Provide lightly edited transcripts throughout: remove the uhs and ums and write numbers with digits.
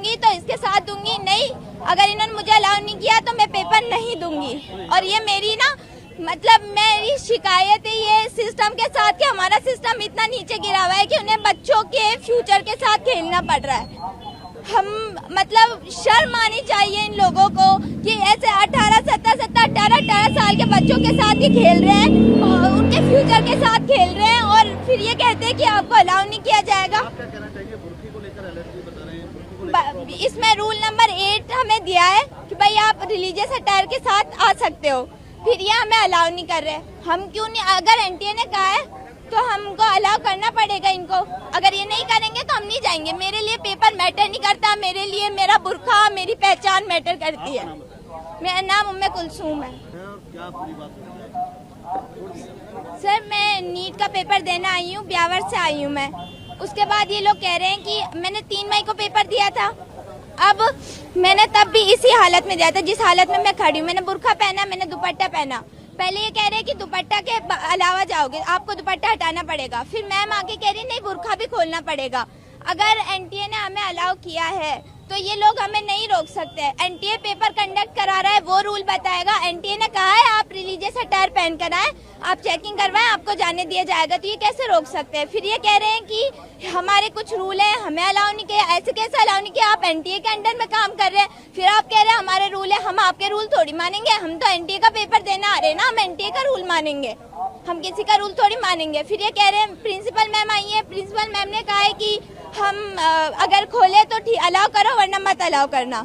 दूंगी तो इसके साथ दूंगी, नहीं अगर इन्होंने मुझे अलाउ नहीं किया तो मैं पेपर नहीं दूंगी। और ये मेरी ना मतलब मेरी शिकायत है ये सिस्टम के साथ कि हमारा सिस्टम इतना नीचे गिरा हुआ है कि उन्हें बच्चों के फ्यूचर के साथ खेलना पड़ रहा है। हम मतलब शर्म आनी चाहिए इन लोगों को कि ऐसे 18 साल के बच्चों के साथ ही खेल रहे हैं और उनके फ्यूचर के साथ खेल रहे हैं और फिर ये कहते हैं कि आपको अलाउ नहीं किया जाएगा। आप क्या कहना चाहिए? बुर्की को लेकर एलर्जी बता रहे हैं, इसमें रूल नंबर 8 हमें दिया है कि भाई आप रिलीजियस अटायर के साथ आ सकते हो, फिर ये हमें अलाउ नहीं कर रहे। हम क्यों नहीं, अगर एनटीए ने कहा है तो हमको अलाउ करना पड़ेगा इनको। अगर ये नहीं करेंगे तो हम नहीं जाएंगे। मेरे लिए पेपर मैटर नहीं करता, मेरे लिए मेरा बुर्का मेरी पहचान मैटर करती है। मेरा नाम उम्मे कुलसूम है। क्या पूरी बात सर मैं नीट का पेपर देना आई हूँ, ब्यावर से आई हूँ मैं। उसके बाद ये लोग कह रहे हैं कि मैंने 3 मई को पेपर दिया था। अब मैंने तब भी इसी हालत में दिया था जिस हालत में मैं खड़ी हूँ। मैंने बुर्का पहना, मैंने दुपट्टा पहना। पहले ये कह रहे हैं कि दुपट्टा के अलावा जाओगे, आपको दुपट्टा हटाना पड़ेगा। फिर मैम आके कह रही नहीं बुर्का भी खोलना पड़ेगा। अगर एनटीए ने हमें अलाउ किया है तो ये लोग हमें नहीं रोक सकते। एनटीए पेपर कंडक्ट करा रहा है, वो रूल बताएगा। एनटीए ने कहा है आप रिलीजियस अटायर पहन कर आए, आप चेकिंग करवाएं, आपको जाने दिया जाएगा। तो ये कैसे रोक सकते हैं? फिर ये कह रहे हैं कि हमारे कुछ रूल है, हमें अलाउ नहीं किया। ऐसे कैसे अलाउ नहीं किया? आप एनटीए के अंडर में काम कर रहे हैं, फिर आप कह रहे हैं हमारे रूल है, हम आपके रूल थोड़ी मानेंगे। हम तो एनटीए का पेपर देना आ रहे हैं ना, हम एनटीए का रूल मानेंगे, हम किसी का रूल थोड़ी मानेंगे। फिर ये कह रहे हैं प्रिंसिपल मैम आई है, प्रिंसिपल मैम ने कहा है कि हम अगर खोले तो ठीक अलाउ करो वरना मत अलाउ करना।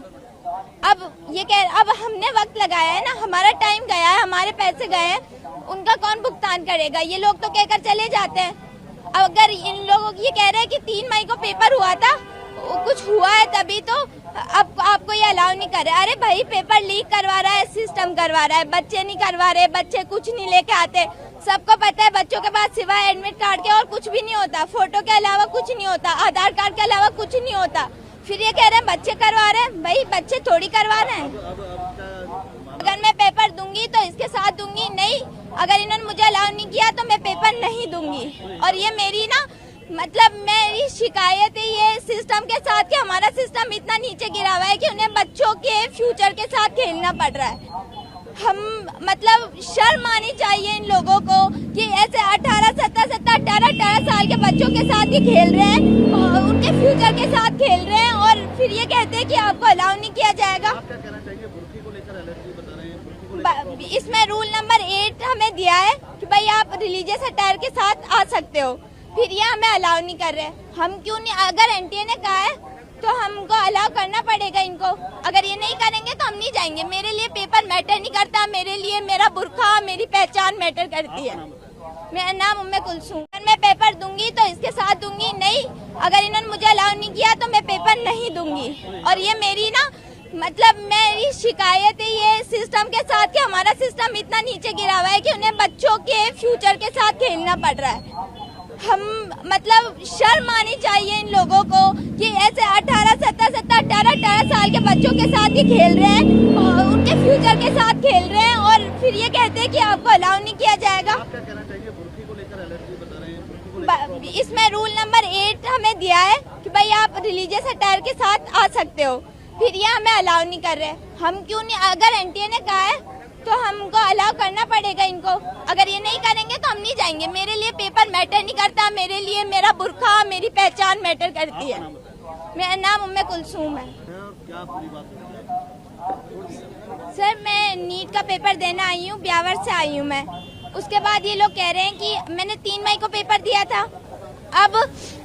अब ये अब हमने वक्त लगाया है ना, हमारा टाइम गया है, हमारे पैसे गए हैं, उनका कौन भुगतान करेगा? ये लोग तो कहकर चले जाते हैं। अगर इन लोगों ये कह रहे हैं कि 3 मई को पेपर हुआ था, कुछ हुआ है तभी तो अब आपको ये अलाउ नहीं कर रहे। अरे भाई पेपर लीक करवा रहा है, सिस्टम करवा रहा है, बच्चे नहीं करवा रहे, बच्चे कुछ नहीं लेके आते। सबको पता है बच्चों के पास सिवाय एडमिट कार्ड के और कुछ भी नहीं होता, फोटो के अलावा कुछ नहीं होता, आधार कार्ड के अलावा कुछ नहीं होता। फिर ये कह रहे हैं बच्चे करवा रहे हैं, भाई बच्चे थोड़ी करवा रहे हैं। अगर मैं पेपर दूंगी तो इसके साथ दूंगी, नहीं अगर इन्होंने मुझे अलाउ नहीं किया तो मैं पेपर नहीं दूंगी। और ये मेरी ना मतलब मेरी शिकायत है ये सिस्टम के साथ कि हमारा सिस्टम इतना नीचे गिरा हुआ है कि उन्हें बच्चों के फ्यूचर के साथ खेलना पड़ रहा है। हम मतलब शर्म आनी चाहिए इन लोगों को कि ऐसे 18 साल के बच्चों के साथ ही खेल रहे हैं और उनके फ्यूचर के साथ खेल रहे हैं और फिर ये कहते हैं कि आपको अलाउ नहीं किया जाएगा। आप क्या कहना चाहिए? बुर्की को लेकर एलर्जी बता रहे हैं, इसमें रूल नंबर 8 हमें दिया है कि भाई आप रिलीजियस अटायर के साथ आ सकते हो, फिर ये हमें अलाउ नहीं कर रहे। हम क्यों नहीं, अगर एनटीए ने कहा है तो हमको अलाउ करना पड़ेगा इनको। अगर ये नहीं करेंगे तो हम नहीं जाएंगे। मेरे लिए पेपर मैटर नहीं करता, मेरे लिए मेरा बुर्का मेरी पहचान मैटर करती है। मेरा नाम उम्मे कुलसूम। अगर मैं पेपर दूंगी तो इसके साथ दूंगी, नहीं अगर इन्होंने मुझे अलाउ नहीं किया तो मैं पेपर नहीं दूंगी। और ये मेरी ना मतलब मेरी शिकायत है ये सिस्टम के साथ कि हमारा सिस्टम इतना नीचे गिरा हुआ है कि उन्हें बच्चों के फ्यूचर के साथ खेलना पड़ रहा है। हम मतलब शर्म आनी चाहिए इन लोगों को कि ऐसे 18 साल के बच्चों के साथ ही खेल रहे हैं और उनके फ्यूचर के साथ खेल रहे हैं और फिर ये कहते हैं कि आपको अलाउ नहीं किया जाएगा। आप क्या कहना चाहिए? बुर्की को लेकर एलर्जी बता रहे हैं, इसमें रूल नंबर 8 हमें दिया है कि भाई आप रिलीजियस अटायर के साथ आ सकते हो, फिर ये हमें अलाउ नहीं कर रहे। हम क्यों नहीं, अगर एनटीए ने कहा है तो हमको अलाउ करना पड़ेगा इनको। अगर ये नहीं करेंगे तो हम नहीं जाएंगे। मेरे लिए पेपर मैटर नहीं करता, मेरे लिए मेरा बुर्का मेरी पहचान मैटर करती है। मेरा नाम उम्मे कुलसूम है। क्या पूरी बात? सर मैं नीट का पेपर देना आई हूँ, ब्यावर से आई हूँ मैं। उसके बाद ये लोग कह रहे हैं कि मैंने 3 मई को पेपर दिया था। अब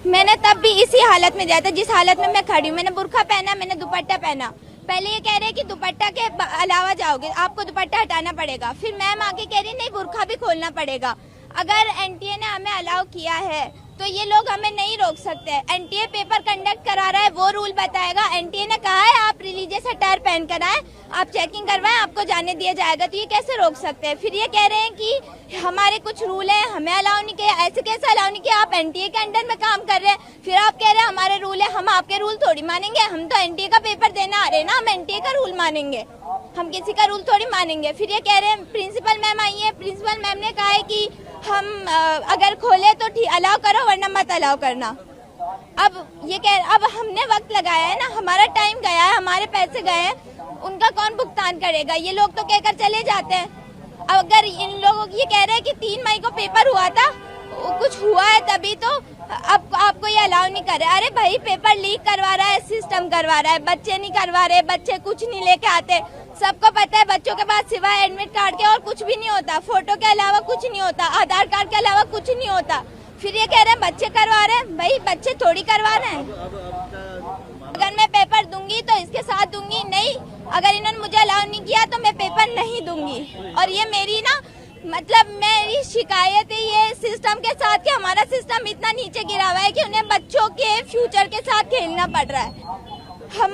मैंने तब भी इसी हालत में दिया था जिस हालत में मैं खड़ी हूँ। मैंने बुर्का पहना, मैंने दुपट्टा पहना। पहले ये कह रहे हैं कि दुपट्टा के अलावा जाओगे, आपको दुपट्टा हटाना पड़ेगा। फिर मैम आके कह रही नहीं बुर्का भी खोलना पड़ेगा। अगर एनटीए ने हमें अलाउ किया है तो ये लोग हमें नहीं रोक सकते। एनटीए पेपर कंडक्ट करा रहा है, वो रूल बताएगा। एनटीए ने कहा है आप रिलीजियस अटायर पहन कर आए, आप चेकिंग करवाएं, आपको जाने दिया जाएगा। तो ये कैसे रोक सकते हैं? फिर ये कह रहे हैं कि हमारे कुछ रूल है, हमें अलाउ नहीं किया। ऐसे कैसे अलाउ नहीं किया? आप एनटीए के अंडर में काम कर रहे हैं, फिर आप कह रहे हैं हमारे रूल है, हम आपके रूल थोड़ी मानेंगे। हम तो एनटीए का पेपर देना आ रहे हैं ना, हम एनटीए का रूल मानेंगे, हम किसी का रूल थोड़ी मानेंगे। फिर ये कह रहे हैं प्रिंसिपल मैम आई है, प्रिंसिपल मैम ने कहा है कि हम अगर खोले तो ठीक अलाउ करो वरना मत अलाउ करना। अब हमने वक्त लगाया है ना, हमारा टाइम गया है, हमारे पैसे गए हैं, उनका कौन भुगतान करेगा? ये लोग तो कहकर चले जाते हैं। अगर इन लोगों ये कह रहे हैं कि 3 मई को पेपर हुआ था, कुछ हुआ है तभी तो अब आपको ये अलाउ नहीं कर रहे। अरे भाई, पेपर लीक करवा रहा है, सिस्टम करवा रहा है, बच्चे नहीं करवा रहे, बच्चे कुछ नहीं लेके आते। सबको पता है बच्चों के पास सिवाय एडमिट कार्ड के और कुछ भी नहीं होता, फोटो के अलावा कुछ नहीं होता, आधार कार्ड के अलावा कुछ नहीं होता। फिर ये कह रहे हैं बच्चे करवा रहे हैं। भाई, बच्चे थोड़ी करवा रहे हैं। अगर मैं पेपर दूंगी तो इसके साथ दूंगी, नहीं अगर इन्होंने मुझे अलाउ नहीं किया तो मैं पेपर नहीं दूंगी। और ये मेरी ना मेरी शिकायत है ये सिस्टम के साथ कि हमारा सिस्टम इतना नीचे गिरा हुआ है कि उन्हें बच्चों के फ्यूचर के साथ खेलना पड़ रहा है। हम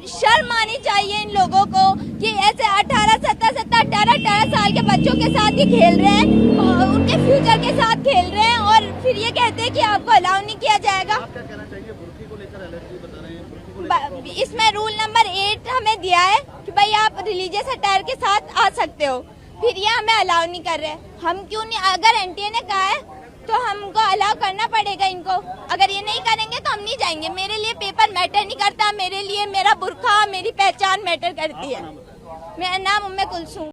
शर्म आनी चाहिए इन लोगों को कि ऐसे 18 साल के बच्चों के साथ ही खेल रहे हैं और उनके फ्यूचर के साथ खेल रहे हैं, और फिर ये कहते हैं कि आपको अलाउ नहीं किया जाएगा। आप क्या कहना चाहेंगे? बुर्की को लेकर एलर्जी बता रहे हैं, बुर्की को लेकर इसमें रूल नंबर 8 हमें दिया है कि भाई आप रिलीजियस अटायर के साथ आ सकते हो, फिर ये हमें अलाउ नहीं कर रहे। हम क्यों नहीं? अगर एनटीए ने कहा है तो हमको अलाउ करना पड़ेगा इनको। अगर ये नहीं करेंगे तो हम नहीं जाएंगे। मेरे लिए पेपर मैटर नहीं करता, मेरे लिए मेरा बुर्का, मेरी पहचान मैटर करती है। मेरा नाम उम्मे कुलसूम।